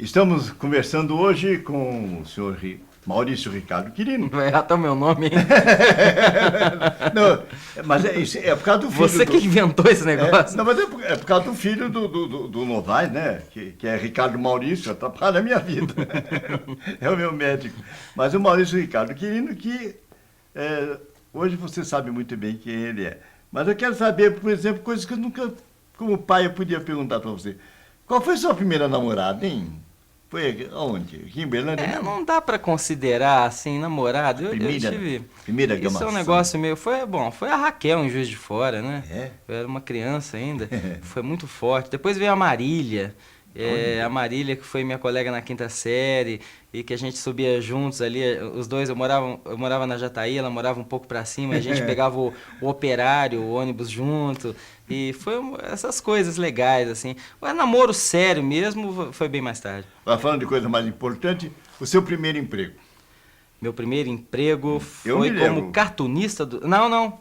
Estamos conversando hoje com o senhor Maurício Ricardo Quirino. Vai errar até o meu nome, hein? Não, mas é por causa do filho. Você que inventou esse negócio. Não, mas é por causa do filho do Novaes, né? Que é Ricardo Maurício, atrapalha a minha vida. É o meu médico. Mas o Maurício Ricardo Quirino, que hoje você sabe muito bem quem ele é. Mas eu quero saber, por exemplo, coisas que eu nunca, como pai, eu podia perguntar para você. Qual foi sua primeira namorada, hein? Foi aonde? Aqui em Berlândia? Não dá pra considerar assim, namorado. Eu tive. Primeira Isso gamação. é um negócio meio. Foi a Raquel em Juiz de Fora, né? É? Eu era uma criança ainda. Foi muito forte. Depois veio a Marília. A Marília, que foi minha colega na quinta série, e que a gente subia juntos ali, os dois, eu morava na Jataí, ela morava um pouco pra cima, a gente pegava o operário, o ônibus junto, e foi essas coisas legais, assim. O namoro sério mesmo foi bem mais tarde. Mas falando de coisa mais importante, o seu primeiro emprego. Meu primeiro emprego foi como cartunista do... Não.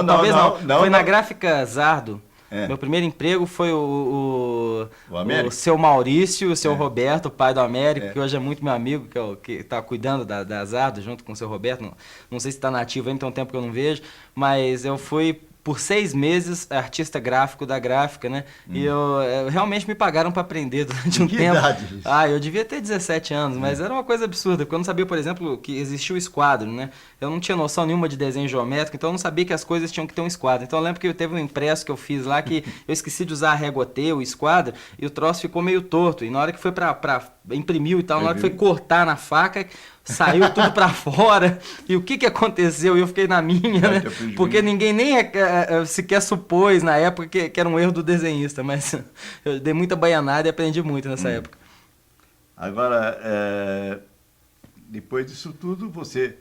Talvez não. Foi na Gráfica Zardo. É. Meu primeiro emprego foi o Américo? seu Maurício, o seu Roberto, o pai do Américo, que hoje é muito meu amigo, que está cuidando da Zardo junto com o seu Roberto. Não sei se está nativo ainda, tem um tempo que eu não vejo, mas eu fui por 6 meses artista gráfico da gráfica, né? E eu realmente me pagaram para aprender durante um que tempo. Idade isso? Eu devia ter 17 anos, mas era uma coisa absurda, porque eu não sabia, por exemplo, que existia o esquadro, né? Eu não tinha noção nenhuma de desenho geométrico, então eu não sabia que as coisas tinham que ter um esquadro. Então eu lembro que teve um impresso que eu fiz lá que eu esqueci de usar a régua T, o esquadro, e o troço ficou meio torto. E na hora que foi pra imprimiu e tal, na hora que foi cortar na faca, saiu tudo pra fora. E o que aconteceu? E eu fiquei na minha, né? Porque ninguém nem sequer supôs na época que era um erro do desenhista. Mas eu dei muita baianada e aprendi muito nessa época. Agora, depois disso tudo, você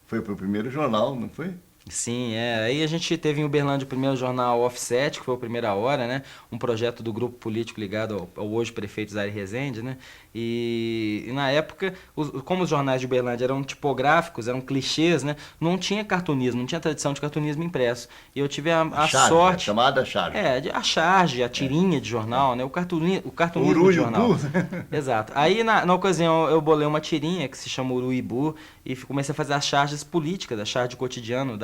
foi pro primeiro jornal, não foi? Sim, aí a gente teve em Uberlândia o primeiro jornal Offset, que foi o Primeira Hora, né? Um projeto do grupo político ligado ao hoje prefeito Zaire Rezende, né? E na época, como os jornais de Uberlândia eram tipográficos, eram clichês, né? Não tinha cartunismo, não tinha tradição de cartunismo impresso. E eu tive a charge, sorte... A chamada charge. A charge, a tirinha de jornal, né? O cartunismo de jornal. Exato. Aí, na ocasião, eu bolei uma tirinha que se chama Uruibu e comecei a fazer as charges políticas, a charge cotidiano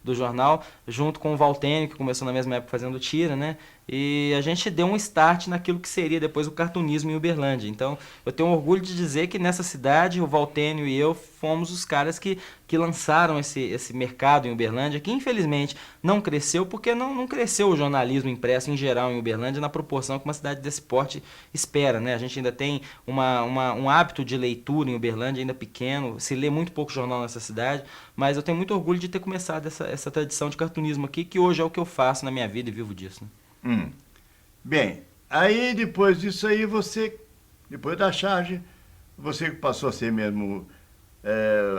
do jornal, junto com o Valtênio, que começou na mesma época fazendo tira, né? E a gente deu um start naquilo que seria depois o cartunismo em Uberlândia. Então, eu tenho orgulho de dizer que nessa cidade, o Valtênio e eu fomos os caras que lançaram esse mercado em Uberlândia, que infelizmente não cresceu, porque não cresceu o jornalismo impresso em geral em Uberlândia na proporção que uma cidade desse porte espera, né? A gente ainda tem um hábito de leitura em Uberlândia ainda pequeno, se lê muito pouco jornal nessa cidade, mas eu tenho muito orgulho de ter começado essa tradição de cartunismo aqui, que hoje é o que eu faço na minha vida e vivo disso, né? Bem, aí depois disso aí depois da charge, você passou a ser mesmo,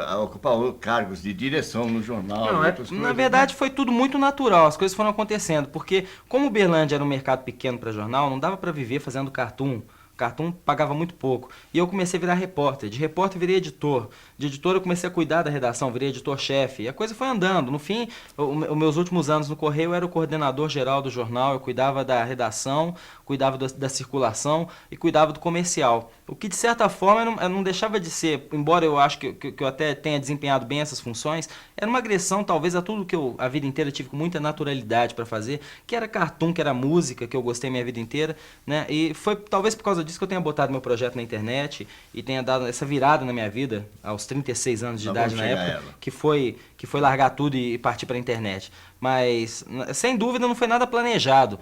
a ocupar cargos de direção no jornal. Na verdade foi tudo muito natural, as coisas foram acontecendo, porque como Uberlândia era um mercado pequeno para jornal, não dava para viver fazendo cartoon. Cartoon pagava muito pouco. E eu comecei a virar repórter. De repórter virei editor. De editor eu comecei a cuidar da redação, virei editor-chefe. E a coisa foi andando. No fim, os meus últimos anos no Correio eu era o coordenador geral do jornal. Eu cuidava da redação, cuidava da circulação e cuidava do comercial. O que de certa forma eu não deixava de ser, embora eu acho que eu até tenha desempenhado bem essas funções, era uma agressão talvez a tudo que eu a vida inteira tive com muita naturalidade para fazer, que era cartoon, que era música, que eu gostei minha vida inteira, né? E foi talvez por causa disso que eu tenha botado meu projeto na internet e tenha dado essa virada na minha vida, aos 36 anos de idade na época, que foi largar tudo e partir para a internet. Mas, sem dúvida, não foi nada planejado.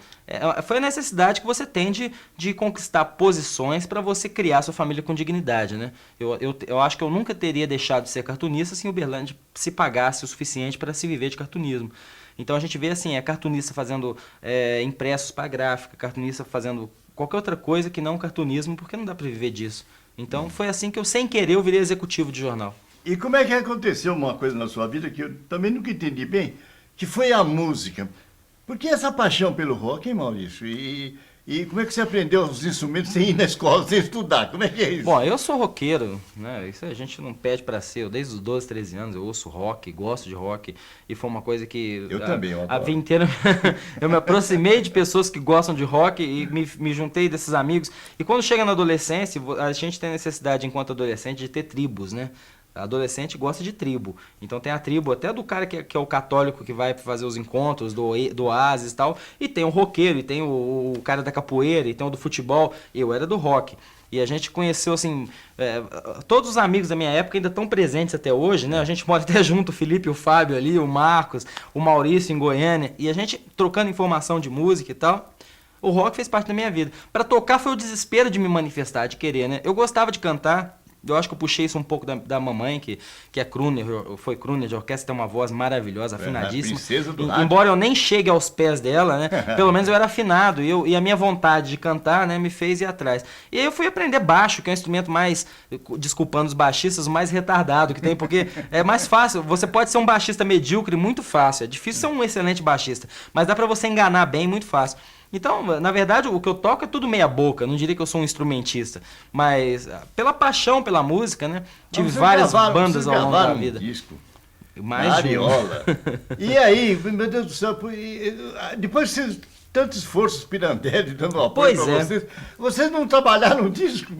Foi a necessidade que você tem de conquistar posições para você criar sua família com dignidade, né? Eu acho que eu nunca teria deixado de ser cartunista se Uberlândia se pagasse o suficiente para se viver de cartunismo. Então a gente vê assim, cartunista fazendo impressos para gráfica, cartunista fazendo qualquer outra coisa que não cartunismo, porque não dá para viver disso. Então foi assim que eu, sem querer, eu virei executivo de jornal. E como é que aconteceu uma coisa na sua vida que eu também nunca entendi bem, que foi a música? Por que essa paixão pelo rock, hein, Maurício? E E como é que você aprendeu os instrumentos sem ir na escola, sem estudar? Como é que é isso? Bom, eu sou roqueiro, né? Isso a gente não pede pra ser. Eu, desde os 12, 13 anos eu ouço rock, gosto de rock. E foi uma coisa que Eu também, eu a adoro. vida inteira eu me aproximei de pessoas que gostam de rock e me juntei desses amigos. E quando chega na adolescência, a gente tem necessidade, enquanto adolescente, de ter tribos, né? Adolescente gosta de tribo. Então tem a tribo até do cara que é o católico que vai fazer os encontros do Oasis e tal. E tem o roqueiro, e tem o cara da capoeira, e tem o do futebol. Eu era do rock. E a gente conheceu, assim, todos os amigos da minha época ainda estão presentes até hoje, né? A gente mora até junto, o Felipe, o Fábio ali, o Marcos, o Maurício em Goiânia. E a gente trocando informação de música e tal. O rock fez parte da minha vida. Para tocar foi o desespero de me manifestar, de querer, né? Eu gostava de cantar. Eu acho que eu puxei isso um pouco da mamãe, que é crooner, foi crooner de orquestra, tem uma voz maravilhosa, afinadíssima. Princesa do rádio. Embora eu nem chegue aos pés dela, né? Pelo menos eu era afinado. E a minha vontade de cantar, né, me fez ir atrás. E aí eu fui aprender baixo, que é um instrumento mais, desculpando os baixistas, mais retardado que tem, porque é mais fácil. Você pode ser um baixista medíocre muito fácil. É difícil ser um excelente baixista, mas dá pra você enganar bem muito fácil. Então, na verdade, o que eu toco é tudo meia boca. Não diria que eu sou um instrumentista, mas pela paixão pela música, né? Tive várias bandas ao longo da vida. Disco. Mais de um. Ariola. E aí, meu Deus do céu, depois de tantos esforços Pirandelli dando apoio Pois para é. vocês não trabalharam no disco?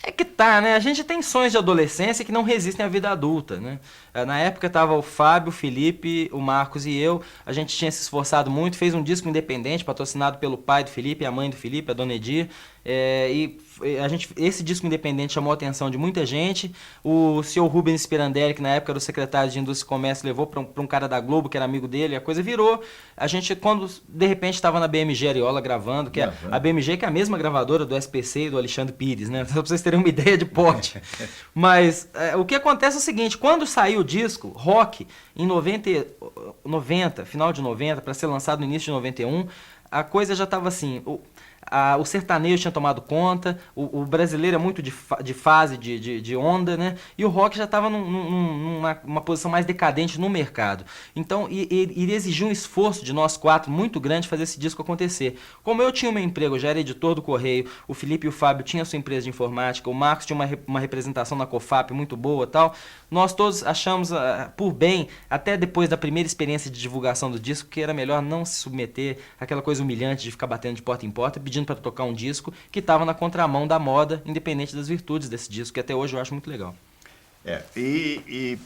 É que tá, né? A gente tem sonhos de adolescência que não resistem à vida adulta, né? Na época tava o Fábio, o Felipe, o Marcos e eu. A gente tinha se esforçado muito, fez um disco independente, patrocinado pelo pai do Felipe, a mãe do Felipe, a Dona Edir. Esse disco independente chamou a atenção de muita gente. O senhor Rubens Pirandelli, que na época era o secretário de Indústria e Comércio, levou para um cara da Globo, que era amigo dele, a coisa virou. A gente, quando de repente estava na BMG Ariola gravando, que é a BMG, que é a mesma gravadora do SPC e do Alexandre Pires, né? Só para vocês terem uma ideia de porte. Mas o que acontece é o seguinte: quando saiu o disco, Rock, em 90, final de 90, para ser lançado no início de 91, a coisa já estava assim. O sertanejo tinha tomado conta, o brasileiro é muito de fase, de onda, né? E o rock já estava numa posição mais decadente no mercado. Então, iria exigir um esforço de nós quatro muito grande fazer esse disco acontecer. Como eu tinha o meu emprego, eu já era editor do Correio, o Felipe e o Fábio tinham sua empresa de informática, o Marcos tinha uma representação na COFAP muito boa e tal, nós todos achamos por bem, até depois da primeira experiência de divulgação do disco, que era melhor não se submeter àquela coisa humilhante de ficar batendo de porta em porta, pedindo para tocar um disco que estava na contramão da moda, independente das virtudes desse disco, que até hoje eu acho muito legal. E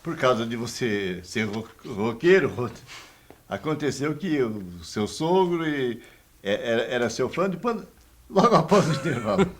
por causa de você ser roqueiro, aconteceu que o seu sogro era seu fã, depois, logo após o intervalo.